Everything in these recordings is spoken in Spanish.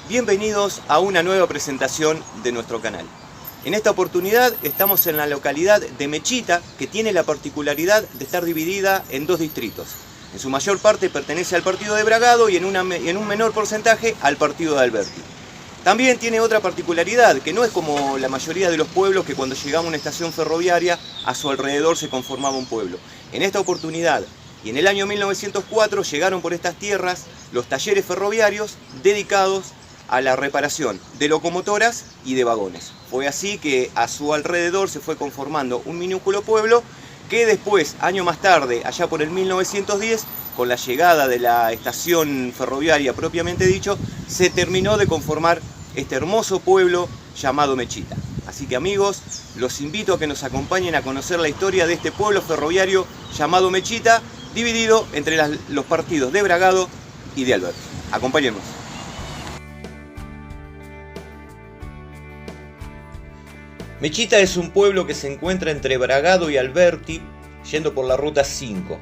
Bienvenidos a una nueva presentación de nuestro canal. En esta oportunidad estamos en la localidad de Mechita, que tiene la particularidad de estar dividida en dos distritos. En su mayor parte pertenece al partido de Bragado y en un menor porcentaje al partido de Alberti. También tiene otra particularidad, que no es como la mayoría de los pueblos que cuando llegaba a una estación ferroviaria a su alrededor se conformaba un pueblo. En esta oportunidad y en el año 1904 llegaron por estas tierras los talleres ferroviarios dedicados a la reparación de locomotoras y de vagones. Fue así que a su alrededor se fue conformando un minúsculo pueblo que después, años más tarde, allá por el 1910, con la llegada de la estación ferroviaria propiamente dicho, se terminó de conformar este hermoso pueblo llamado Mechita. Así que amigos, los invito a que nos acompañen a conocer la historia de este pueblo ferroviario llamado Mechita, dividido entre los partidos de Bragado y de Alberti. Acompáñennos. Mechita es un pueblo que se encuentra entre Bragado y Alberti, yendo por la ruta 5.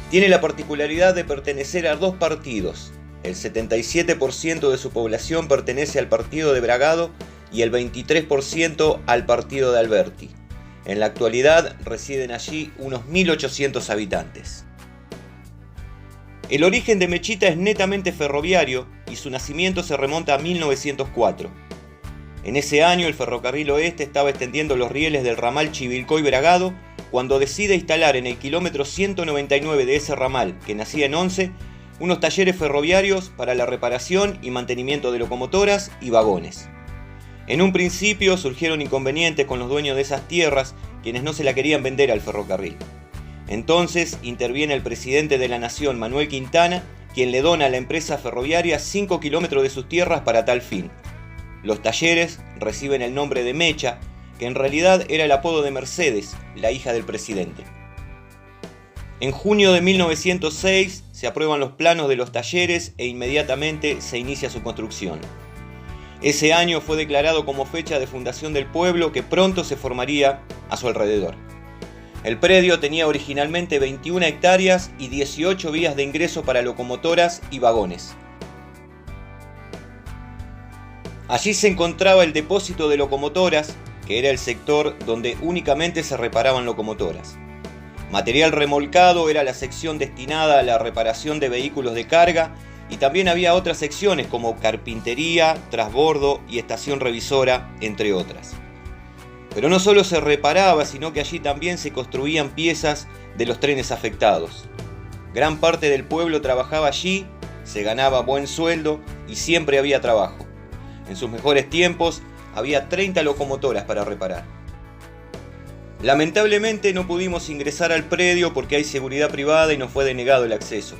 Tiene la particularidad de pertenecer a dos partidos. El 77% de su población pertenece al partido de Bragado y el 23% al partido de Alberti. En la actualidad residen allí unos 1.800 habitantes. El origen de Mechita es netamente ferroviario y su nacimiento se remonta a 1904. En ese año el Ferrocarril Oeste estaba extendiendo los rieles del ramal Chivilcoy-Bragado cuando decide instalar en el kilómetro 199 de ese ramal, que nacía en Once, unos talleres ferroviarios para la reparación y mantenimiento de locomotoras y vagones. En un principio surgieron inconvenientes con los dueños de esas tierras, quienes no se la querían vender al ferrocarril. Entonces interviene el presidente de la Nación, Manuel Quintana, quien le dona a la empresa ferroviaria 5 kilómetros de sus tierras para tal fin. Los talleres reciben el nombre de Mecha, que en realidad era el apodo de Mercedes, la hija del presidente. En junio de 1906 se aprueban los planos de los talleres e inmediatamente se inicia su construcción. Ese año fue declarado como fecha de fundación del pueblo que pronto se formaría a su alrededor. El predio tenía originalmente 21 hectáreas y 18 vías de ingreso para locomotoras y vagones. Allí se encontraba el depósito de locomotoras, que era el sector donde únicamente se reparaban locomotoras. Material remolcado era la sección destinada a la reparación de vehículos de carga y también había otras secciones como carpintería, trasbordo y estación revisora, entre otras. Pero no solo se reparaba, sino que allí también se construían piezas de los trenes afectados. Gran parte del pueblo trabajaba allí, se ganaba buen sueldo y siempre había trabajo. En sus mejores tiempos había 30 locomotoras para reparar. Lamentablemente no pudimos ingresar al predio porque hay seguridad privada y nos fue denegado el acceso.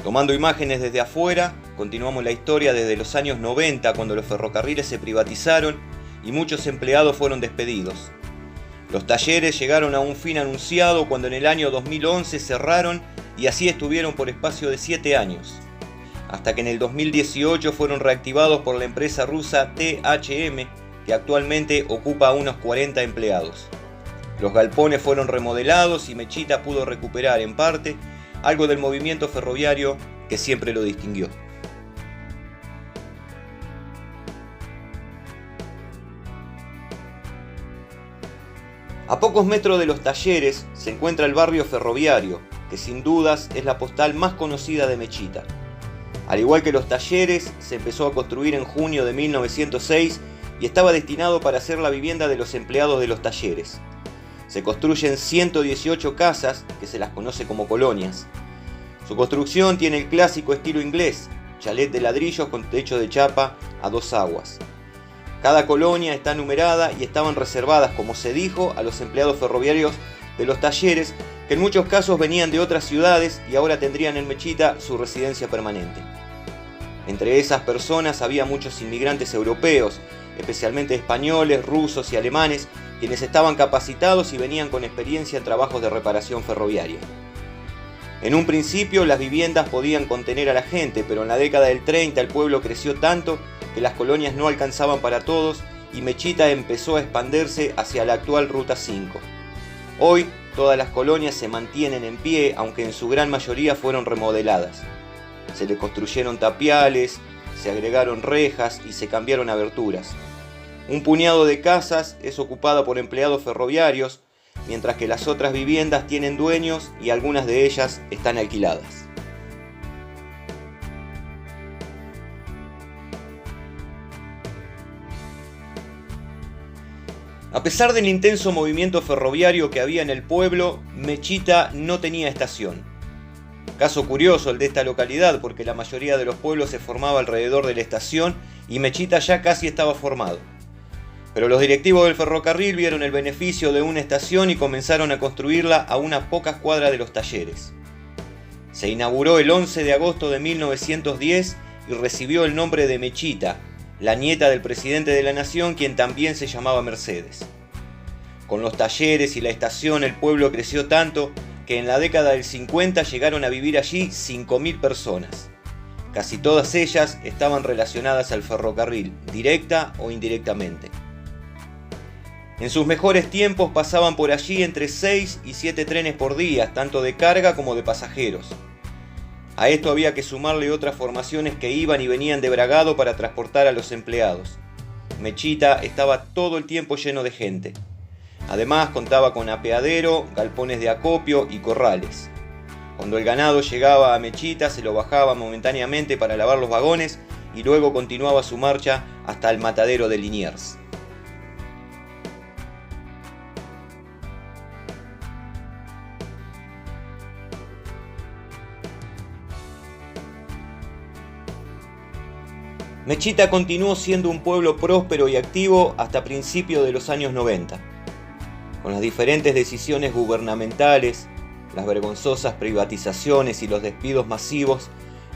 Tomando imágenes desde afuera, continuamos la historia desde los años 90, cuando los ferrocarriles se privatizaron y muchos empleados fueron despedidos. Los talleres llegaron a un fin anunciado cuando en el año 2011 cerraron y así estuvieron por espacio de 7 años. Hasta que en el 2018 fueron reactivados por la empresa rusa THM, que actualmente ocupa a unos 40 empleados. Los galpones fueron remodelados y Mechita pudo recuperar en parte algo del movimiento ferroviario que siempre lo distinguió. A pocos metros de los talleres se encuentra el barrio ferroviario, que sin dudas es la postal más conocida de Mechita. Al igual que los talleres, se empezó a construir en junio de 1906 y estaba destinado para ser la vivienda de los empleados de los talleres. Se construyen 118 casas, que se las conoce como colonias. Su construcción tiene el clásico estilo inglés, chalet de ladrillos con techo de chapa a dos aguas. Cada colonia está numerada y estaban reservadas, como se dijo, a los empleados ferroviarios de los talleres, que en muchos casos venían de otras ciudades y ahora tendrían en Mechita su residencia permanente. Entre esas personas había muchos inmigrantes europeos, especialmente españoles, rusos y alemanes, quienes estaban capacitados y venían con experiencia en trabajos de reparación ferroviaria. En un principio las viviendas podían contener a la gente, pero en la década del 30 el pueblo creció tanto que las colonias no alcanzaban para todos y Mechita empezó a expandirse hacia la actual Ruta 5. Hoy todas las colonias se mantienen en pie, aunque en su gran mayoría fueron remodeladas. Se le construyeron tapiales, se agregaron rejas y se cambiaron aberturas. Un puñado de casas es ocupada por empleados ferroviarios, mientras que las otras viviendas tienen dueños y algunas de ellas están alquiladas. A pesar del intenso movimiento ferroviario que había en el pueblo, Mechita no tenía estación. Caso curioso el de esta localidad, porque la mayoría de los pueblos se formaba alrededor de la estación y Mechita ya casi estaba formado. Pero los directivos del ferrocarril vieron el beneficio de una estación y comenzaron a construirla a unas pocas cuadras de los talleres. Se inauguró el 11 de agosto de 1910 y recibió el nombre de Mechita, la nieta del presidente de la nación, quien también se llamaba Mercedes. Con los talleres y la estación el pueblo creció tanto que en la década del 50 llegaron a vivir allí 5.000 personas. Casi todas ellas estaban relacionadas al ferrocarril, directa o indirectamente. En sus mejores tiempos pasaban por allí entre 6 y 7 trenes por día, tanto de carga como de pasajeros. A esto había que sumarle otras formaciones que iban y venían de Bragado para transportar a los empleados. Mechita estaba todo el tiempo lleno de gente. Además contaba con apeadero, galpones de acopio y corrales. Cuando el ganado llegaba a Mechita se lo bajaba momentáneamente para lavar los vagones y luego continuaba su marcha hasta el matadero de Liniers. Mechita continuó siendo un pueblo próspero y activo hasta principios de los años 90. Con las diferentes decisiones gubernamentales, las vergonzosas privatizaciones y los despidos masivos,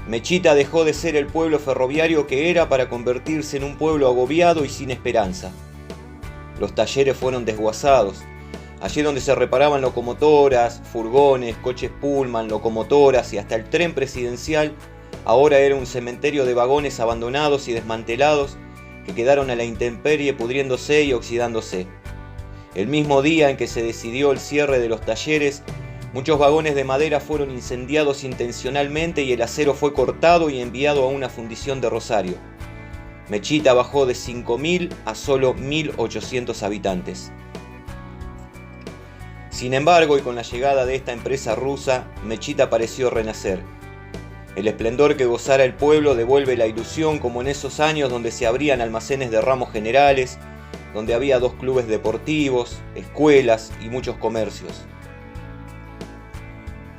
Mechita dejó de ser el pueblo ferroviario que era para convertirse en un pueblo agobiado y sin esperanza. Los talleres fueron desguazados. Allí donde se reparaban locomotoras, furgones, coches pullman, locomotoras y hasta el tren presidencial, ahora era un cementerio de vagones abandonados y desmantelados que quedaron a la intemperie pudriéndose y oxidándose. El mismo día en que se decidió el cierre de los talleres, muchos vagones de madera fueron incendiados intencionalmente y el acero fue cortado y enviado a una fundición de Rosario. Mechita bajó de 5.000 a solo 1.800 habitantes. Sin embargo, y con la llegada de esta empresa rusa, Mechita pareció renacer. El esplendor que gozara el pueblo devuelve la ilusión, como en esos años donde se abrían almacenes de ramos generales, donde había 2 clubes deportivos, escuelas y muchos comercios.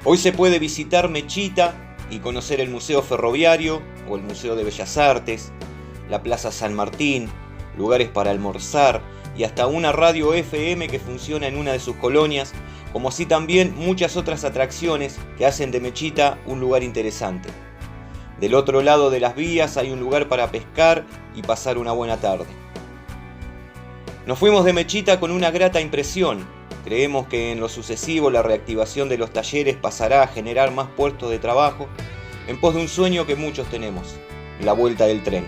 Hoy se puede visitar Mechita y conocer el Museo Ferroviario o el Museo de Bellas Artes, la Plaza San Martín, lugares para almorzar y hasta una radio FM que funciona en una de sus colonias, como así también muchas otras atracciones que hacen de Mechita un lugar interesante. Del otro lado de las vías hay un lugar para pescar y pasar una buena tarde. Nos fuimos de Mechita con una grata impresión. Creemos que en lo sucesivo la reactivación de los talleres pasará a generar más puestos de trabajo en pos de un sueño que muchos tenemos, la vuelta del tren.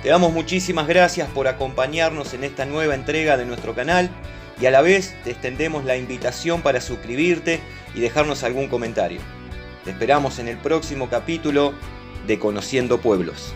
Te damos muchísimas gracias por acompañarnos en esta nueva entrega de nuestro canal y a la vez te extendemos la invitación para suscribirte y dejarnos algún comentario. Te esperamos en el próximo capítulo de Conociendo Pueblos.